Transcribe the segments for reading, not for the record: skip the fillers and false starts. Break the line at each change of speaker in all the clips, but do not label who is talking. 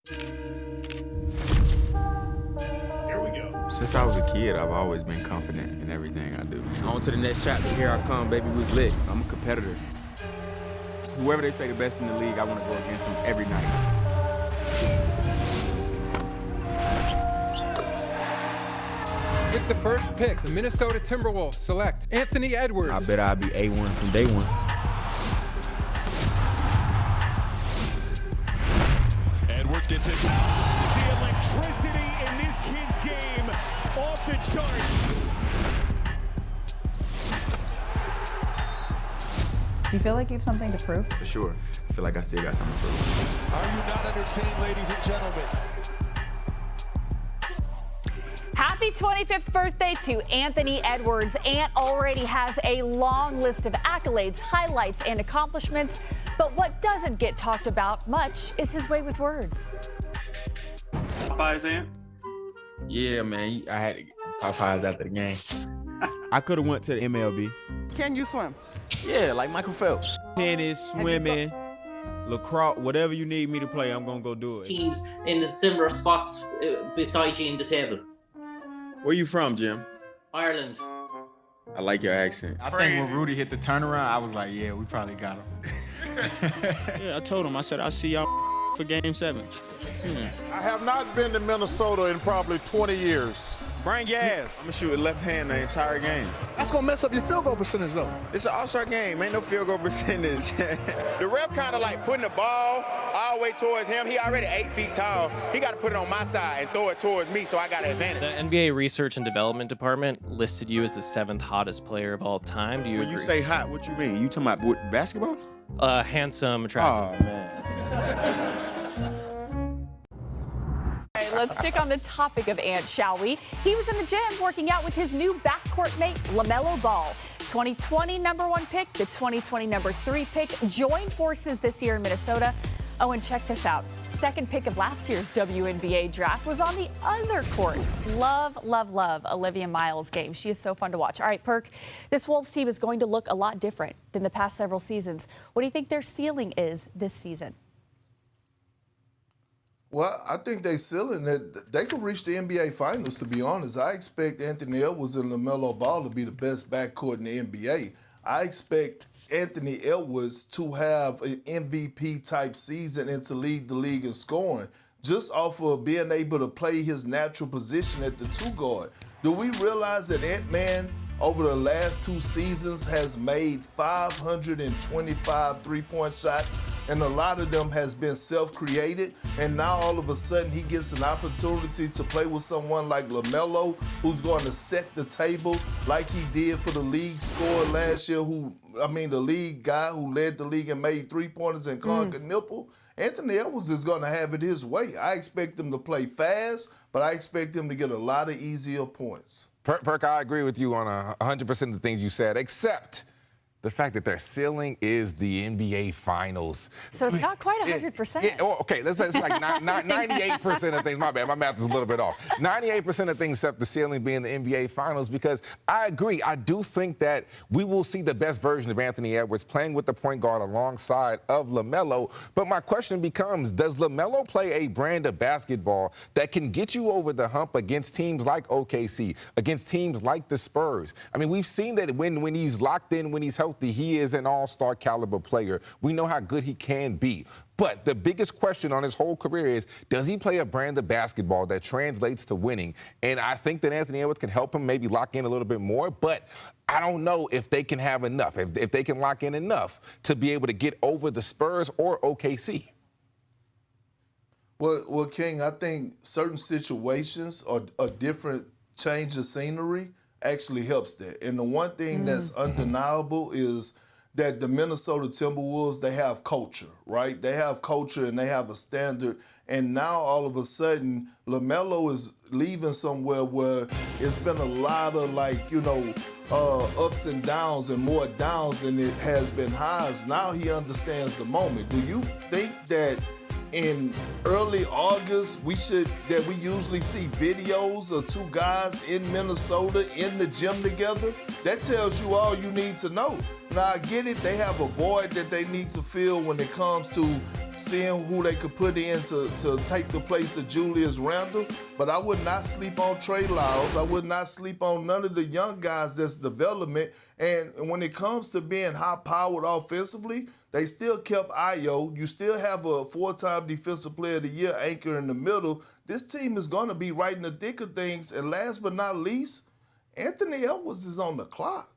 Here we go.
Since I was a kid, I've always been confident in everything I do.
On to the next chapter. Here I come, baby. We lit. I'm a competitor. Whoever they say the best in the league, I want to go against them every night.
With the first pick, the Minnesota Timberwolves select Anthony Edwards.
I bet I'll be A1 from day one.
Edwards gets it. The electricity in this kid's game off the charts.
Do you feel like you have something to prove?
For sure. I feel like I still got something to prove.
Are you not entertained, ladies and gentlemen?
Happy 25th birthday to Anthony Edwards. Ant already has a long list of accolades, highlights, and accomplishments. But what doesn't get talked about much is his way with words.
Popeyes, Ant?
Yeah, man. I had to get Popeyes after the game. I could have went to the MLB.
Can you swim?
Yeah, like Michael Phelps. Tennis, swimming, lacrosse, whatever you need me to play, I'm going to go do it.
Teams in the similar spots beside you in the table.
Where you from, Jim?
Ireland.
I like your accent.
I think when Rudy hit the turnaround, I was like, yeah, we probably got him.
Yeah, I told him. I said, I'll see y'all for Game 7.
I have not been to Minnesota in probably 20 years.
Bring your ass. I'm going to shoot a left hand the entire game.
That's going to mess up your field goal percentage, though.
It's an all-star game. Ain't no field goal percentage. The ref kind of like putting the ball all the way towards him. He already 8 feet tall. He got to put it on my side and throw it towards me, so I got an advantage.
The NBA Research and Development Department listed you as the 7th hottest player of all time. Do you agree?
When you say hot, what you mean? You talking about what, basketball?
Handsome, attractive.
Oh, man.
All right, let's stick on the topic of Ant, shall we? He was in the gym working out with his new backcourt mate, LaMelo Ball. 2020 #1 pick, the 2020 #3 pick, joined forces this year in Minnesota. Oh, and check this out. Second pick of last year's WNBA draft was on the other court. Love, love, love Olivia Miles' game. She is so fun to watch. All right, Perk, this Wolves team is going to look a lot different than the past several seasons. What do you think their ceiling is this season?
Well, I think they ceiling that they could reach the NBA Finals, to be honest. I expect Anthony Edwards and LaMelo Ball to be the best backcourt in the NBA. I expect Anthony Edwards to have an MVP-type season and to lead the league in scoring, just off of being able to play his natural position at the 2 guard. Do we realize that Ant-Man over the last 2 seasons has made 525 three-point shots, and a lot of them has been self-created, and now all of a sudden he gets an opportunity to play with someone like LaMelo, who's going to set the table like he did for the league scorer last year, the league guy who led the league and made 3-pointers and conquered nipple. Anthony Edwards is going to have it his way. I expect him to play fast, but I expect him to get a lot of easier points.
Perk, I agree with you on 100% of the things you said, except the fact that their ceiling is the NBA Finals.
So it's not quite 100%.
Okay, let's say it's like 98% of things. My bad, my math is a little bit off. 98% of things except the ceiling being the NBA Finals, because I agree. I do think that we will see the best version of Anthony Edwards playing with the point guard alongside of LaMelo. But my question becomes, does LaMelo play a brand of basketball that can get you over the hump against teams like OKC, against teams like the Spurs? I mean, we've seen that when he's locked in, when he's healthy, he is an all-star caliber player. We know how good he can be. But the biggest question on his whole career is, does he play a brand of basketball that translates to winning? And I think that Anthony Edwards can help him maybe lock in a little bit more, but I don't know if they can have enough, if they can lock in enough to be able to get over the Spurs or OKC.
Well, King, I think certain situations or a different change of scenery actually helps that. And the one thing that's undeniable is that the Minnesota Timberwolves, they have culture, right? They have culture and they have a standard. And now all of a sudden, LaMelo is leaving somewhere where it's been a lot of ups and downs and more downs than it has been highs. Now he understands the moment. Do you think that in early August, we usually see videos of 2 guys in Minnesota in the gym together? That tells you all you need to know. Now, I get it. They have a void that they need to fill when it comes to seeing who they could put in to take the place of Julius Randle. But I would not sleep on Trey Lyles. I would not sleep on none of the young guys that's development. And when it comes to being high-powered offensively, they still kept Ayo. You still have a 4-time Defensive Player of the Year anchor in the middle. This team is going to be right in the thick of things. And last but not least, Anthony Edwards is on the clock.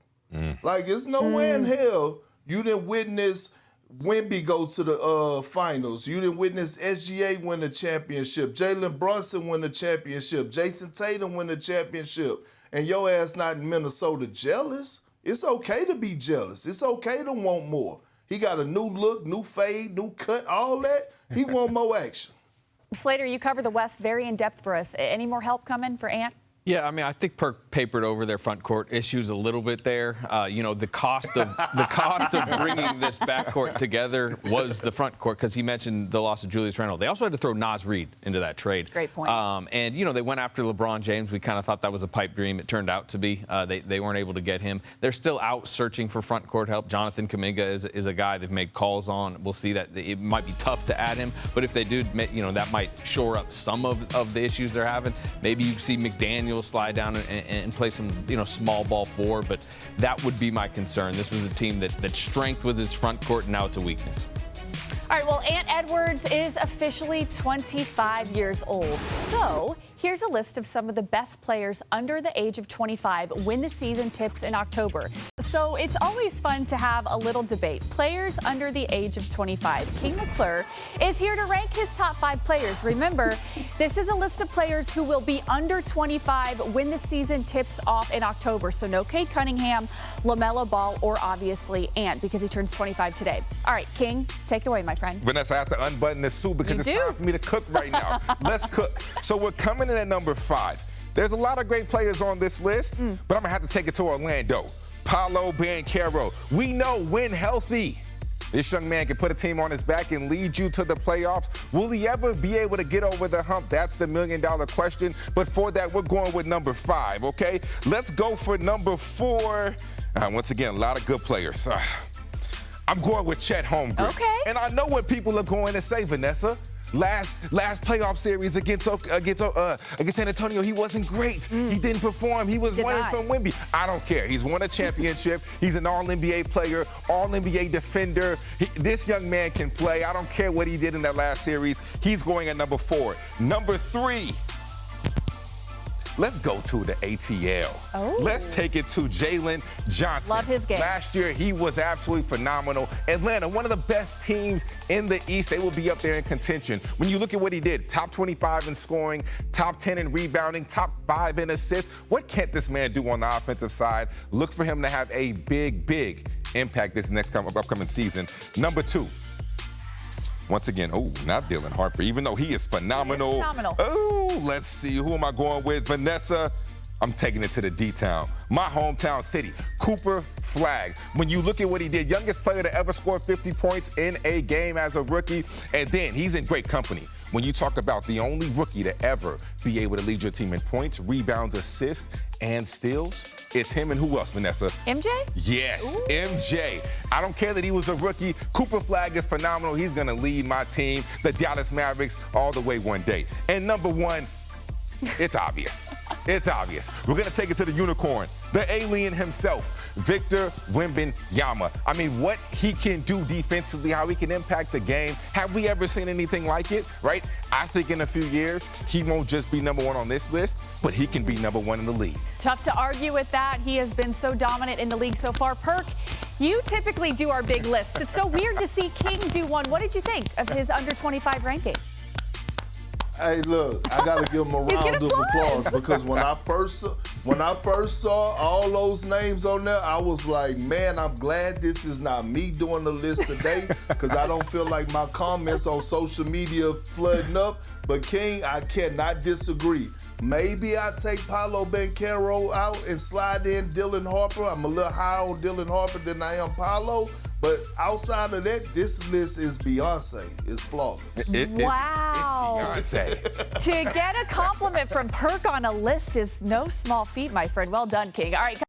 Like, there's no way in hell you didn't witness Wemby go to the finals. You didn't witness SGA win the championship. Jalen Brunson win the championship. Jason Tatum win the championship. And your ass not in Minnesota jealous. It's okay to be jealous. It's okay to want more. He got a new look, new fade, new cut, all that. He want more action.
Slater, you cover the West very in depth for us. Any more help coming for Ant?
Yeah, I mean, I think Perk papered over their front court issues a little bit there. The cost of bringing this backcourt together was the front court, because he mentioned the loss of Julius Randle. They also had to throw Naz Reid into that trade.
Great point.
And they went after LeBron James. We kind of thought that was a pipe dream. It turned out to be. They weren't able to get him. They're still out searching for front court help. Jonathan Kuminga is a guy they've made calls on. We'll see that it might be tough to add him, but if they do, that might shore up some of the issues they're having. Maybe you see McDaniel slide down and play some, small ball four, but that would be my concern. This was a team that strength was its front court, and now it's a weakness.
All right, well, Ant Edwards is officially 25 years old. So here's a list of some of the best players under the age of 25 when the season tips in October. So it's always fun to have a little debate. Players under the age of 25. King McClure is here to rank his top 5 players. Remember, this is a list of players who will be under 25 when the season tips off in October. So no Cade Cunningham, LaMelo Ball, or obviously Ant, because he turns 25 today. All right, King, take it away, my friend.
Vanessa, I have to unbutton this suit because it's time for me to cook right now. Let's cook. So we're coming in at number 5. There's a lot of great players on this list, but I'm going to have to take it to Orlando. Paolo Banchero. We know when healthy, this young man can put a team on his back and lead you to the playoffs. Will he ever be able to get over the hump? That's the million-dollar question. But for that, we're going with number 5, okay? Let's go for number 4. Once again, a lot of good players. I'm going with Chet Holmgren.
Okay.
And I know what people are going to say, Vanessa. Last playoff series against San Antonio, he wasn't great. He didn't perform. He was running from Wemby. I don't care. He's won a championship. He's an All-NBA player, All-NBA defender. This young man can play. I don't care what he did in that last series. He's going at number 4. Number 3. Let's go to the ATL.
Oh.
Let's take it to Jalen Johnson.
Love his game.
Last year, he was absolutely phenomenal. Atlanta, one of the best teams in the East. They will be up there in contention. When you look at what he did, top 25 in scoring, top 10 in rebounding, top 5 in assists. What can't this man do on the offensive side? Look for him to have a big impact this next upcoming season. Number 2. Once again, not Dylan Harper, even though he is phenomenal. Let's see, who am I going with? Vanessa, I'm taking it to the D-Town. My hometown city, Cooper Flagg. When you look at what he did, youngest player to ever score 50 points in a game as a rookie, and then he's in great company. When you talk about the only rookie to ever be able to lead your team in points, rebounds, assists, and steals, it's him. And who else, Vanessa?
MJ?
Yes, MJ. I don't care that he was a rookie. Cooper Flagg is phenomenal. He's going to lead my team, the Dallas Mavericks, all the way one day. And number 1, it's obvious. It's obvious. We're going to take it to the unicorn, the alien himself, Victor Wembanyama. I mean, what he can do defensively, how he can impact the game. Have we ever seen anything like it, right? I think in a few years, he won't just be number 1 on this list, but he can be number 1 in the league.
Tough to argue with that. He has been so dominant in the league so far. Perk, you typically do our big lists. It's so weird to see King do one. What did you think of his under 25 ranking?
Hey, look, I gotta give him a round of applause because when I first saw all those names on there, I was like, man, I'm glad this is not me doing the list today because I don't feel like my comments on social media flooding up. But King, I cannot disagree. Maybe I take Paolo Banchero out and slide in Dylan Harper. I'm a little higher on Dylan Harper than I am Paolo. But outside of that, this list is Beyonce. It's flawless.
Wow.
It's Beyonce.
To get a compliment from Perk on a list is no small feat, my friend. Well done, King. All right.